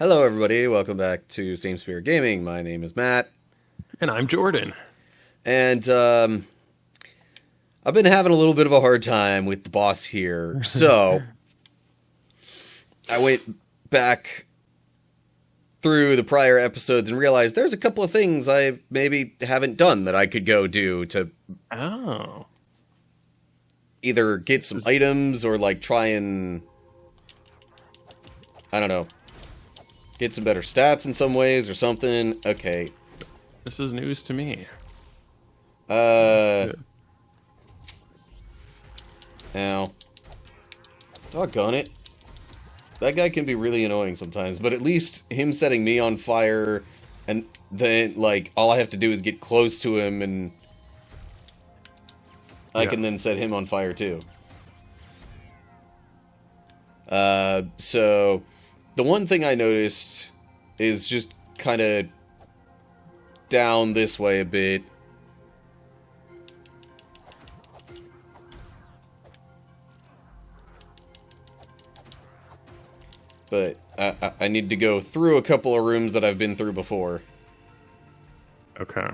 Hello, everybody. Welcome back to Same Spirit Gaming. My name is Matt, And I'm Jordan. and I've been having a little bit of a hard time with the boss here. So I went back through the prior episodes and realized there's a couple of things I maybe haven't done that I could go do to Oh. either get some items or like try and I don't know, get some better stats in some ways or something. Okay. This is news to me. Now, doggone it. That guy can be really annoying sometimes, but at least him setting me on fire, and then, like, all I have to do is get close to him, and I can then set him on fire, too. So, the one thing I noticed is just kind of down this way a bit. But I need to go through a couple of rooms that I've been through before. Okay.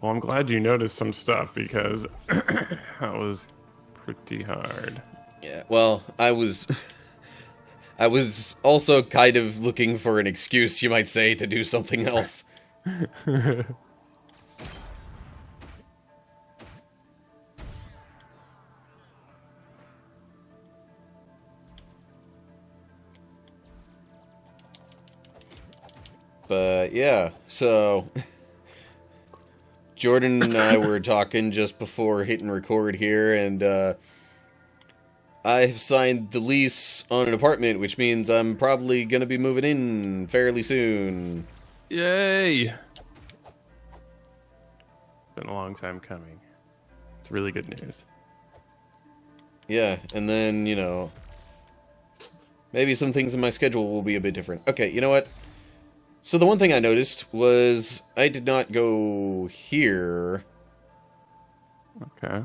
Well, I'm glad you noticed some stuff because that was pretty hard. Yeah, well, I was also kind of looking for an excuse, you might say, to do something else. But yeah, so Jordan and I were talking just before hitting record here, and I've signed the lease on an apartment, which means I'm probably gonna be moving in fairly soon. Yay! Been a long time coming. It's really good news. Yeah, and then, maybe some things in my schedule will be a bit different. Okay, you know what? So the one thing I noticed was I did not go here. Okay.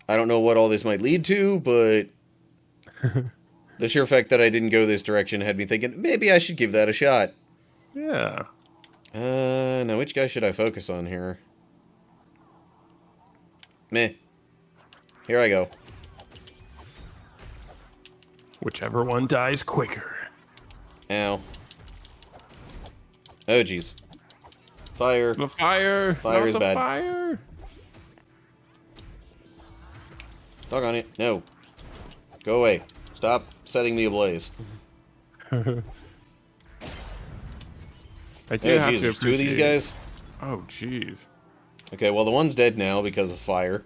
I don't know what all this might lead to, but the sheer fact that I didn't go this direction had me thinking, maybe I should give that a shot. Yeah. Now which guy should I focus on here? Meh. Here I go. Whichever one dies quicker. Ow. Oh, jeez. Fire. The fire! Fire Not is the bad. Fire! Dog on it. No. Go away. Stop setting me ablaze. I do Oh, have to jeez, there's two of these appreciate- guys? Oh, jeez. Okay, well, the one's dead now because of fire.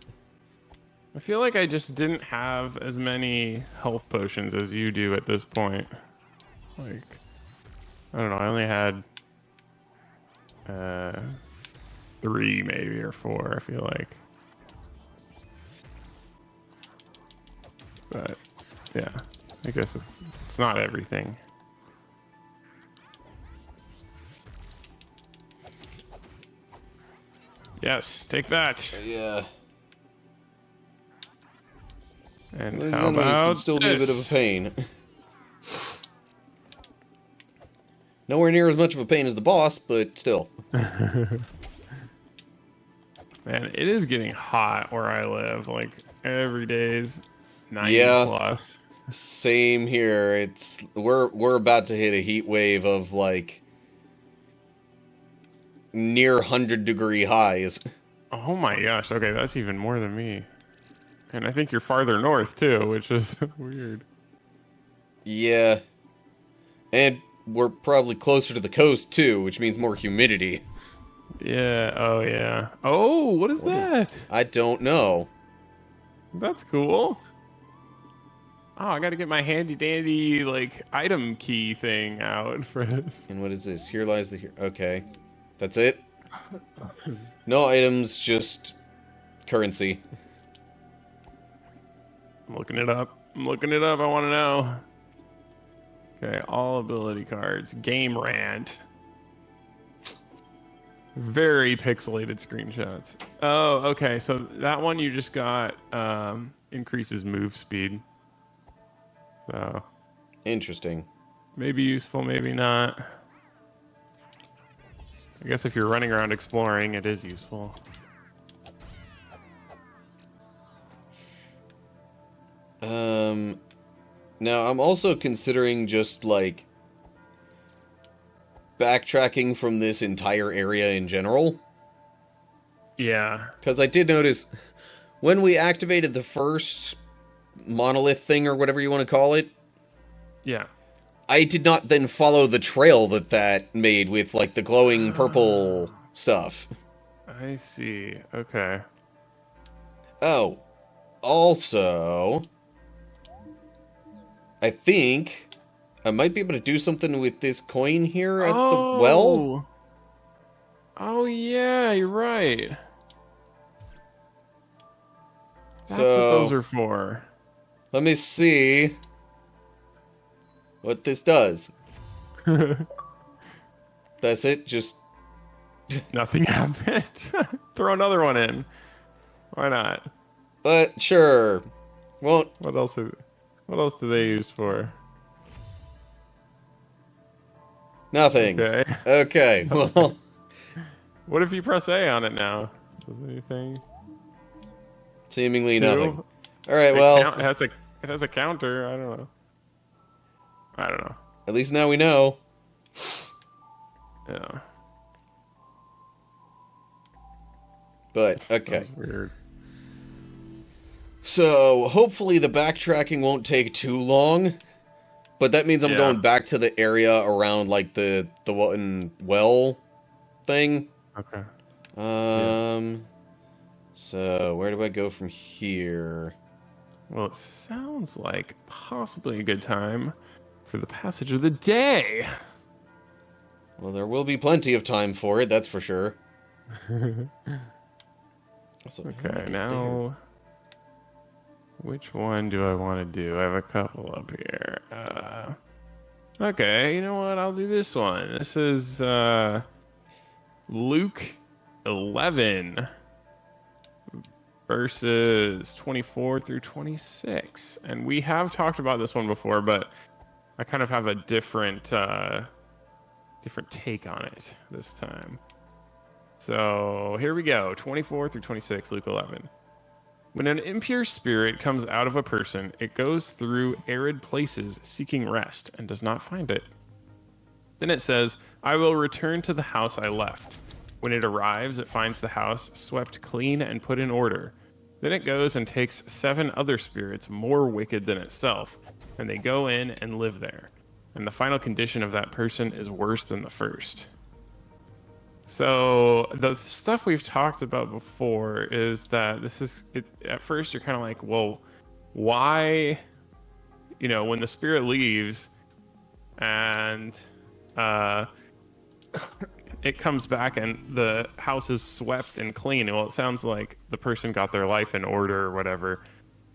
I feel like I just didn't have as many health potions as you do at this point. Like, I don't know, I only had 3 maybe or 4, I feel like. But yeah, I guess it's not everything. Yes, take that. Yeah. And These how enemies can about still be a bit of a this? pain. Nowhere near as much of a pain as the boss, but still. Man, it is getting hot where I live. Like every day's 90 Yeah. plus. Same here. We're about to hit a heat wave of like near 100-degree highs. Oh my gosh. Okay, that's even more than me. And I think you're farther north too, which is weird. Yeah. And we're probably closer to the coast too, which means more humidity. Yeah. Oh yeah. Oh, what is that? I don't know. That's cool. Oh, I got to get my handy dandy like item key thing out for this. And what is this? Here lies the... Okay. That's it? No items, just currency. I'm looking it up. I want to know. Okay, all ability cards. Game rant. Very pixelated screenshots. Oh, okay. So that one you just got increases move speed. So Interesting. maybe useful, maybe not. I guess if you're running around exploring, it is useful. Now I'm also considering just like backtracking from this entire area in general. Yeah. Because I did notice when we activated the first monolith thing or whatever you want to call it, Yeah. I did not then follow the trail that made with like the glowing purple stuff. I see. Okay. Oh, also, I think I might be able to do something with this coin here at the well. Oh, yeah, you're right. That's what So, those are for. let me see what this does. That's it, just... Nothing happened. Throw another one in. Why not? But, sure. Well, What else do they use for? nothing. Okay. Okay, well... What if you press A on it now? Does anything? Seemingly Two? nothing. Alright, well, It has a counter. I don't know. at least now we know. Yeah. But, okay. That's weird. So, hopefully the backtracking won't take too long. But that means I'm Yeah. going back to the area around, like, the well thing. Okay. So, where do I go from here? Well, it sounds like possibly a good time for the passage of the day. Well, there will be plenty of time for it, that's for sure. So, Okay, now which one do I want to do? I have a couple up here. Okay, you know what? I'll do this one. This is Luke 11 verses 24 through 26. And we have talked about this one before, but I kind of have a different take on it this time. So here we go, 24 through 26, Luke 11. When an impure spirit comes out of a person, it goes through arid places seeking rest and does not find it. Then it says, I will return to the house I left. When it arrives, it finds the house swept clean and put in order. Then it goes and takes 7 other spirits more wicked than itself, and they go in and live there. And the final condition of that person is worse than the first. So the stuff we've talked about before is that this is at first you're kind of like, well, why, when the spirit leaves and it comes back and the house is swept and clean. Well, it sounds like the person got their life in order or whatever,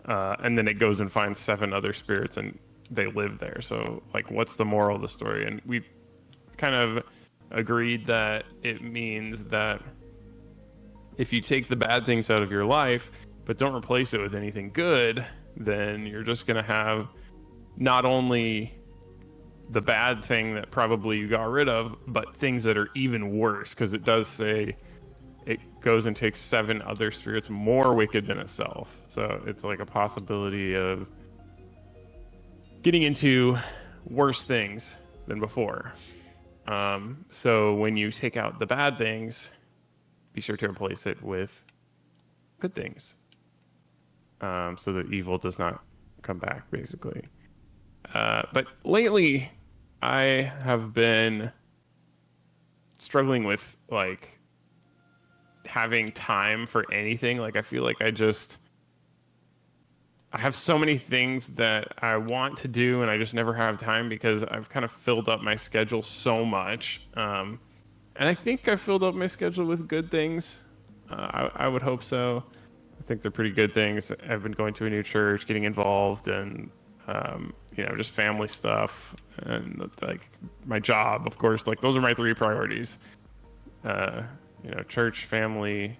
and then it goes and finds 7 other spirits and they live there. So like, what's the moral of the story? And we kind of agreed that it means that if you take the bad things out of your life but don't replace it with anything good, then you're just going to have not only the bad thing that probably you got rid of, but things that are even worse, because it does say it goes and takes 7 other spirits more wicked than itself. So it's like a possibility of getting into worse things than before. So when you take out the bad things, be sure to replace it with good things, so that evil does not come back, basically. But lately, I have been struggling with like having time for anything. Like I feel like I have so many things that I want to do, and I just never have time because I've kind of filled up my schedule so much. And I think I filled up my schedule with good things. I would hope so. I think they're pretty good things. I've been going to a new church, getting involved, and just family stuff, and like my job, of course. Like those are my 3 priorities. Church, family,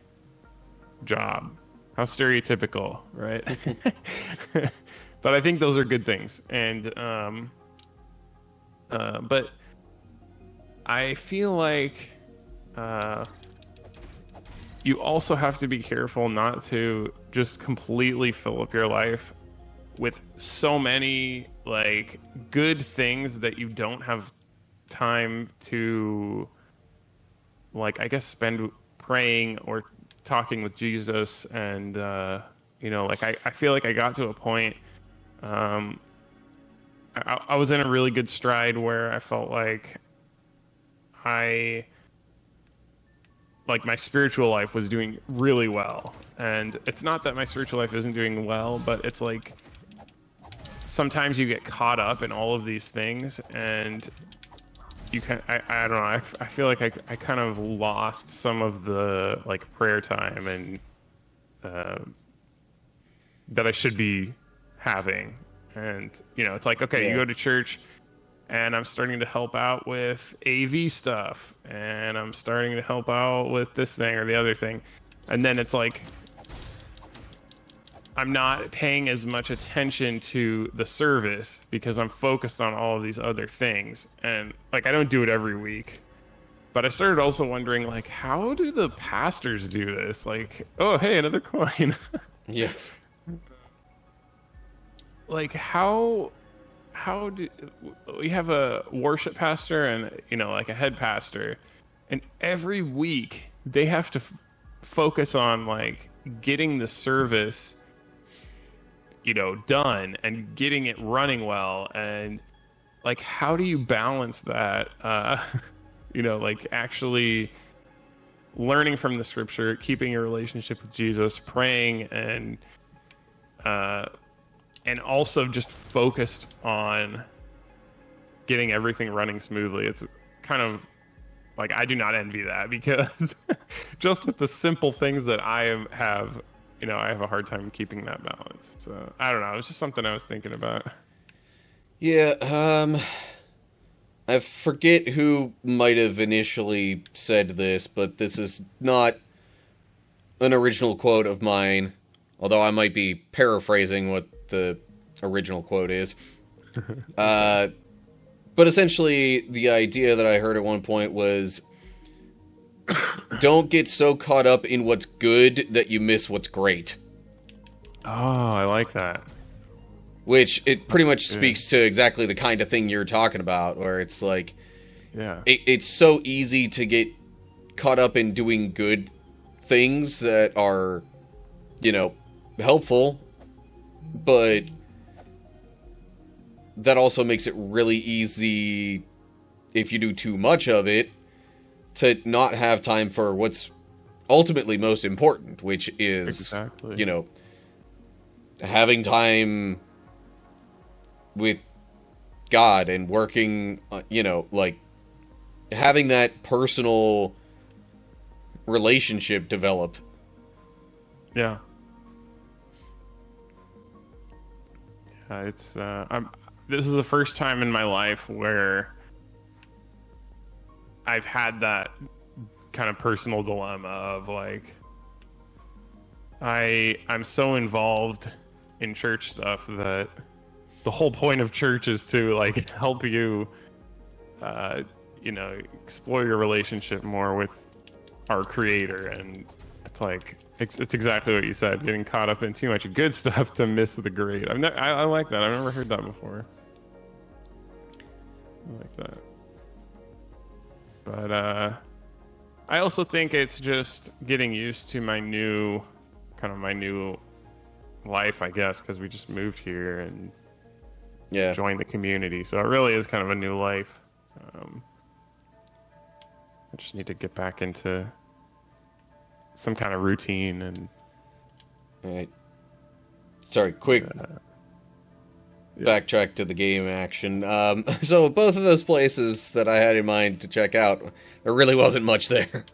job. How stereotypical, right? But I think those are good things. And but I feel like you also have to be careful not to just completely fill up your life with so many like good things that you don't have time to, like, I guess spend praying or talking with Jesus. And like I feel like I got to a point, I was in a really good stride where I felt like my spiritual life was doing really well. And it's not that my spiritual life isn't doing well, but it's like sometimes you get caught up in all of these things, and you can I don't know, I feel like I kind of lost some of the like prayer time and that I should be having. And it's like, okay, you go to church, and I'm starting to help out with AV stuff, and I'm starting to help out with this thing or the other thing. And then it's like, I'm not paying as much attention to the service because I'm focused on all of these other things. And like, I don't do it every week, but I started also wondering, like, how do the pastors do this? Like, oh, hey, another coin. Yeah. Like, how do we have a worship pastor and like a head pastor, and every week they have to focus on like getting the service done and getting it running well. And like, how do you balance that like actually learning from the scripture, keeping your relationship with Jesus, praying, and also just focused on getting everything running smoothly? It's kind of like, I do not envy that, because just with the simple things that I have, I have a hard time keeping that balance. So I don't know. It's just something I was thinking about. Yeah, I forget who might have initially said this, but this is not an original quote of mine, although I might be paraphrasing what the original quote is. But essentially, the idea that I heard at one point was, don't get so caught up in what's good that you miss what's great. Oh, I like that. Which, it pretty much speaks to exactly the kind of thing you're talking about, where it's like, it's so easy to get caught up in doing good things that are, helpful, but that also makes it really easy, if you do too much of it, to not have time for what's ultimately most important, which is, having time with God and working, like having that personal relationship develop. Yeah. It's this is the first time in my life where I've had that kind of personal dilemma of like, I'm so involved in church stuff that the whole point of church is to like help you explore your relationship more with our Creator. And it's like, it's exactly what you said, getting caught up in too much good stuff to miss the great. I like that. I've never heard that before. I like that. But I also think it's just getting used to my new life, I guess, because we just moved here and joined the community. So it really is kind of a new life. I just need to get back into some kind of routine. And all right. Sorry, quick backtrack to the game action. So both of those places that I had in mind to check out, there really wasn't much there.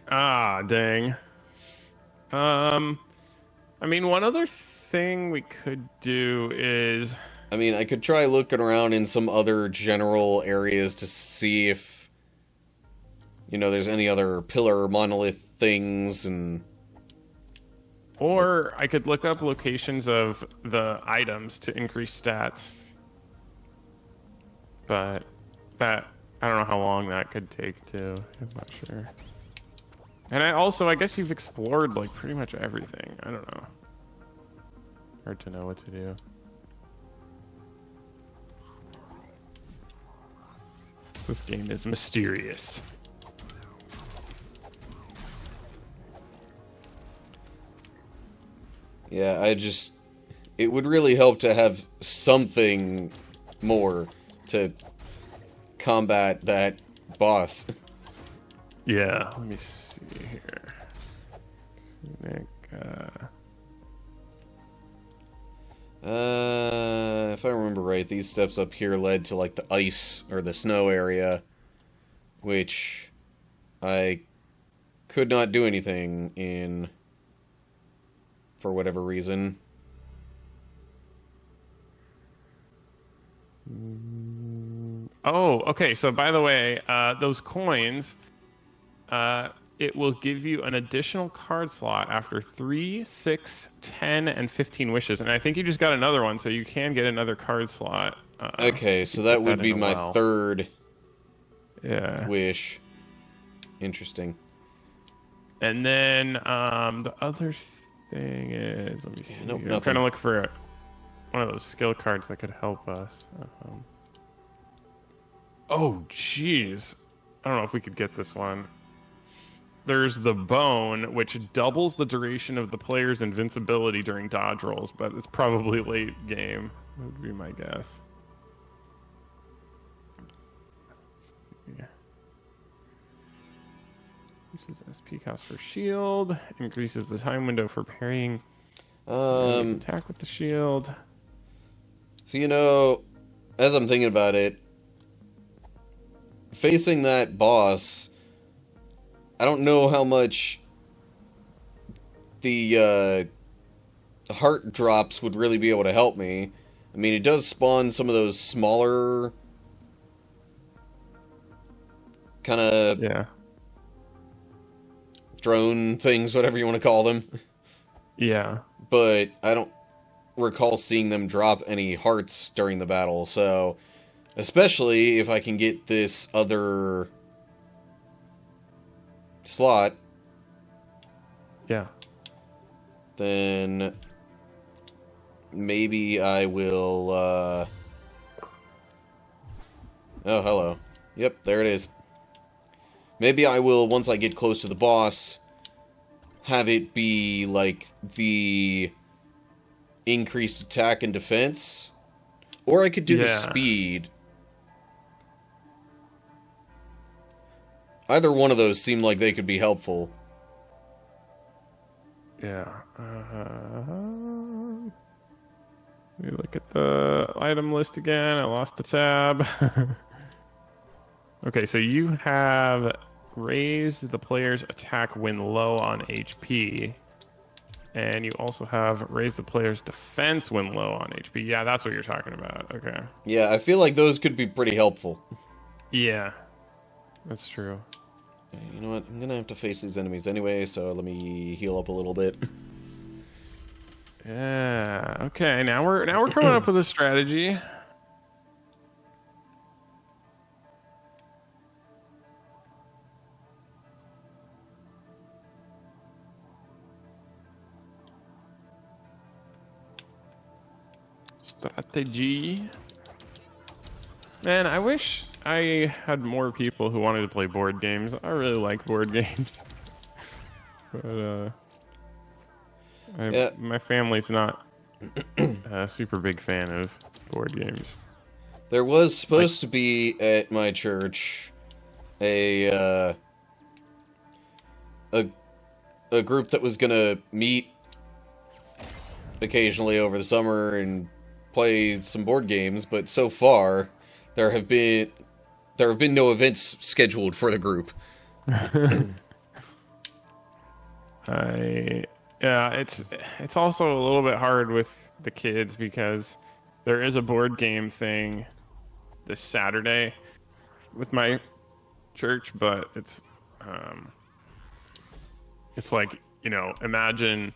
Ah, dang. I mean, one other thing we could do is, I could try looking around in some other general areas to see if, there's any other pillar monolith things, and Or I could look up locations of the items to increase stats. But that, I don't know how long that could take too. I'm not sure. And I guess you've explored like pretty much everything. I don't know. Hard to know what to do. This game is mysterious. Yeah, it would really help to have something more to combat that boss. Yeah, let me see here. Tunic, if I remember right, these steps up here led to like the ice or the snow area, which I could not do anything in for whatever reason. Oh, okay. So by the way, those coins, it will give you an additional card slot after 3, 6, 10, and 15 wishes. And I think you just got another one, so you can get another card slot. Okay, so that would be my third wish. Interesting. And then the other thing is, let me see. Nope, I'm trying to look for one of those skill cards that could help us. Oh, jeez. I don't know if we could get this one. There's the bone, which doubles the duration of the player's invincibility during dodge rolls, but it's probably late game. That would be my guess. Yeah. Increases SP cost for shield. Increases the time window for parrying. Attack with the shield. So, as I'm thinking about it, facing that boss, I don't know how much the heart drops would really be able to help me. I mean, it does spawn some of those smaller kind of drone things, whatever you want to call them. Yeah. But I don't recall seeing them drop any hearts during the battle, so especially if I can get this other slot, then maybe I will oh, hello. Yep, there it is. Maybe I will, once I get close to the boss, have it be like the increased attack and defense, or I could do the speed. Either one of those seem like they could be helpful. Yeah. Let me look at the item list again. I lost the tab. Okay, so you have raised the player's attack when low on HP. And you also have raised the player's defense when low on HP. Yeah, that's what you're talking about. Okay. Yeah, I feel like those could be pretty helpful. Yeah, that's true. You know what? I'm gonna have to face these enemies anyway, so let me heal up a little bit. Yeah. Okay. Now we're coming up with a strategy. Strategy. Man, I wish I had more people who wanted to play board games. I really like board games. But my family's not a super big fan of board games. There was supposed to be at my church a group that was gonna meet occasionally over the summer and play some board games, but so far there have been no events scheduled for the group. It's also a little bit hard with the kids because there is a board game thing this Saturday with my church, but it's like, you know, imagine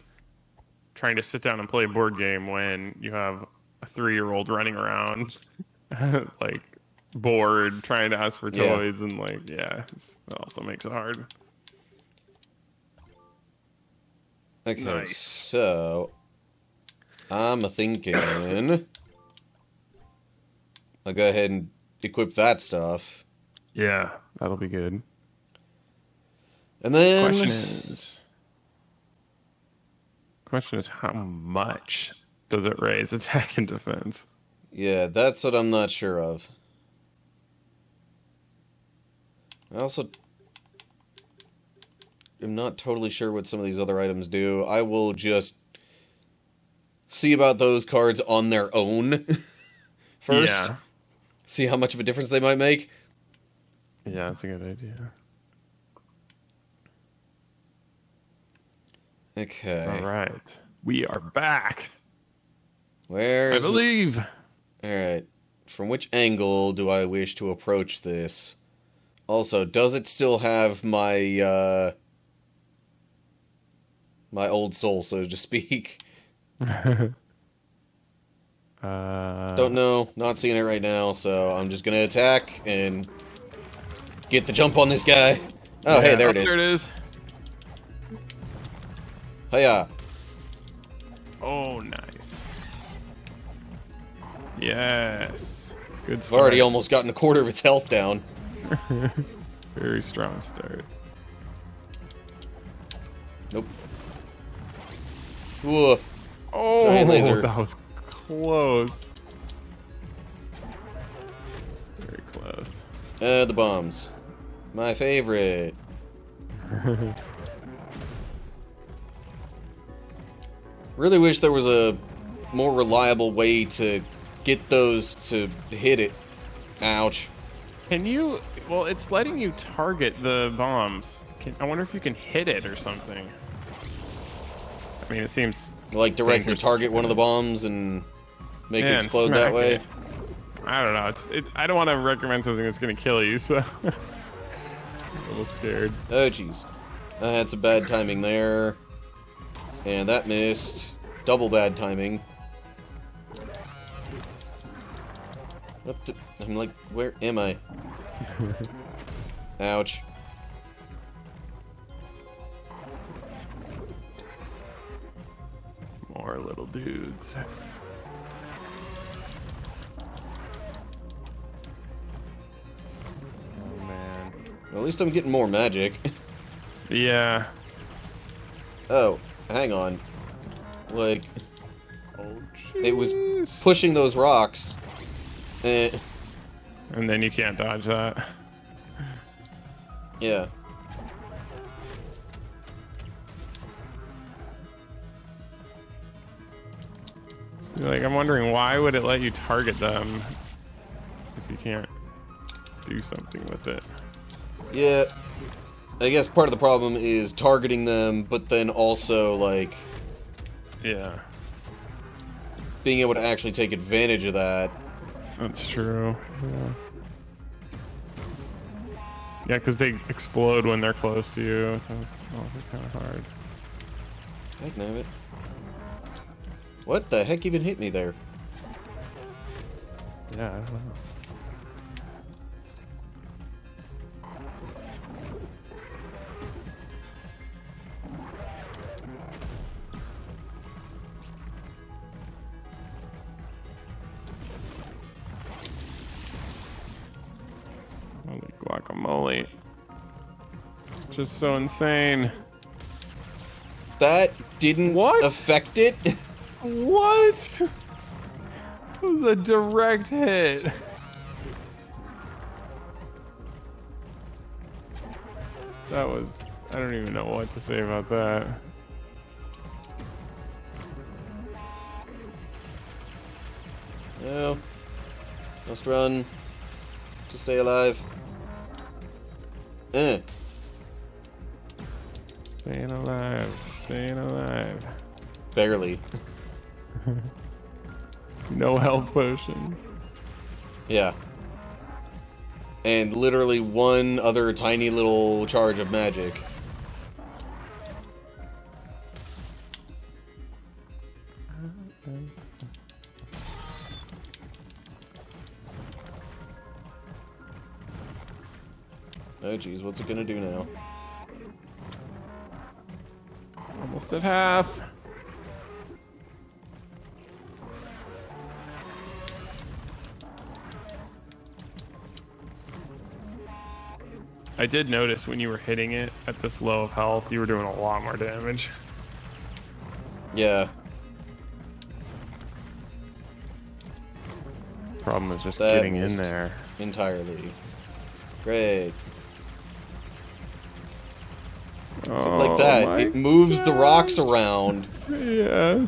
trying to sit down and play a board game when you have a 3-year-old running around, like bored, trying to ask for toys, and like, that also makes it hard. Okay, Nice. so I'm thinking I'll go ahead and equip that stuff. Yeah, that'll be good. And then Question is how much does it raise attack and defense? yeah, that's what I'm not sure of. I also am not totally sure what some of these other items do. I will just see about those cards on their own first. Yeah. See how much of a difference they might make. Yeah, that's a good idea. Okay. All right. We are back. Where's I believe. Alright. From which angle do I wish to approach this? Also, does it still have my, my old soul, so to speak? Don't know. Not seeing it right now, so I'm just gonna attack and get the jump on this guy. Oh, hey, there it is. There it is. Hiya. Oh, nice. Yes. Good I've start. already almost gotten a quarter of its health down. Very strong start. Nope. Whoa. Oh, Giant laser. that was close. Very close. The bombs. My favorite. Really wish there was a more reliable way to get those to hit it. Ouch. Can you... Well, it's letting you target the bombs. I wonder if you can hit it or something. I mean, it seems... Like directly dangerous. target one of the bombs and make it explode that smack way? it. I don't know. I don't want to recommend something that's going to kill you, so... I'm a little scared. Oh, jeez. I had some bad timing there. And that missed. Double bad timing. What the... I'm like, where am I? Ouch. More little dudes. Oh, man. Well, at least I'm getting more magic. Yeah. Oh, hang on. Like, Oh, it was jeez. pushing those rocks. Eh, And then you can't dodge that. yeah. See, like, I'm wondering why would it let you target them if you can't do something with it? Yeah. I guess part of the problem is targeting them, but then also, like, Yeah, being able to actually take advantage of that. that's true. Yeah. Yeah, because they explode when they're close to you. It sounds kind of hard. Heck, damn it. What the heck even hit me there? Yeah, I don't know. Holy guacamole. It's just so insane. That didn't What? affect it? What? It was a direct hit. That was... I don't even know what to say about that. No. Must run to stay alive. Staying alive. Staying alive. Barely. No health potions. Yeah. And literally one other tiny little charge of magic. Oh, geez, what's it gonna do now? Almost at half. I did notice when you were hitting it at this low of health, you were doing a lot more damage. Yeah. Problem is just That getting in missed there. entirely. Great. Oh, Like that. my It moves the rocks gosh. around. Yeah.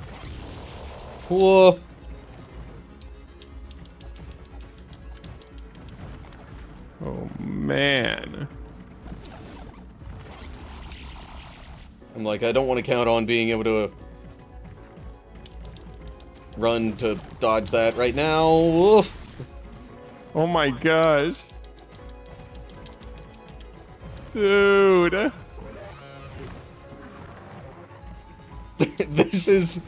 Whoa. Oh, man. I'm like, I don't want to count on being able to run to dodge that right now. Oof. Oh, my gosh. Dude. This is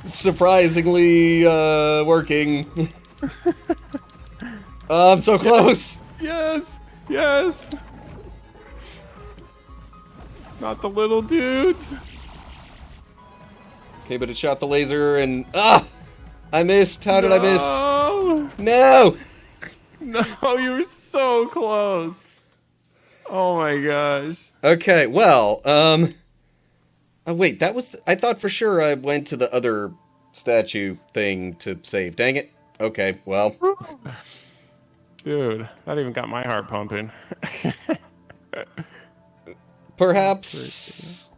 surprisingly working. Oh, I'm so close. Yes. Yes. Not the little dudes. Okay, but it shot the laser and I missed. How did I miss? No. No. No, you were so close. Oh my gosh. Okay, well, oh wait, that was I thought for sure I went to the other statue thing to save. Dang it. Okay, well. Dude, that even got my heart pumping. Perhaps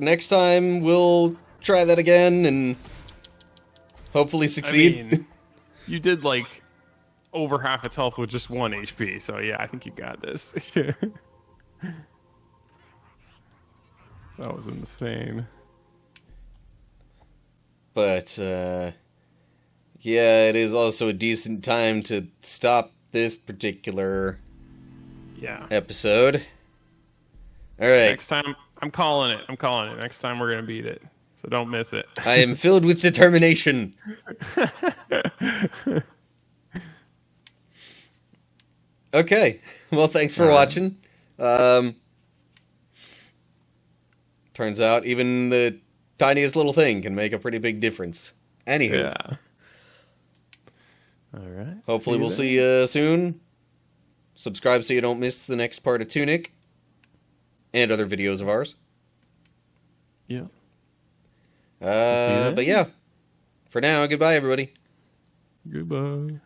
next time we'll try that again and hopefully succeed. I mean, you did like over half its health with just 1 HP, so yeah, I think you got this. That was insane. But yeah, it is also a decent time to stop this particular episode. All right. Next time, I'm calling it. I'm calling it. Next time we're gonna beat it, so don't miss it. I am filled with determination. Okay. Well, thanks for watching. Turns out even the tiniest little thing can make a pretty big difference. Anywho. Yeah. All right. Hopefully we'll see you soon. Subscribe so you don't miss the next part of Tunic. And other videos of ours. Yeah. But yeah. For now, goodbye, everybody. Goodbye.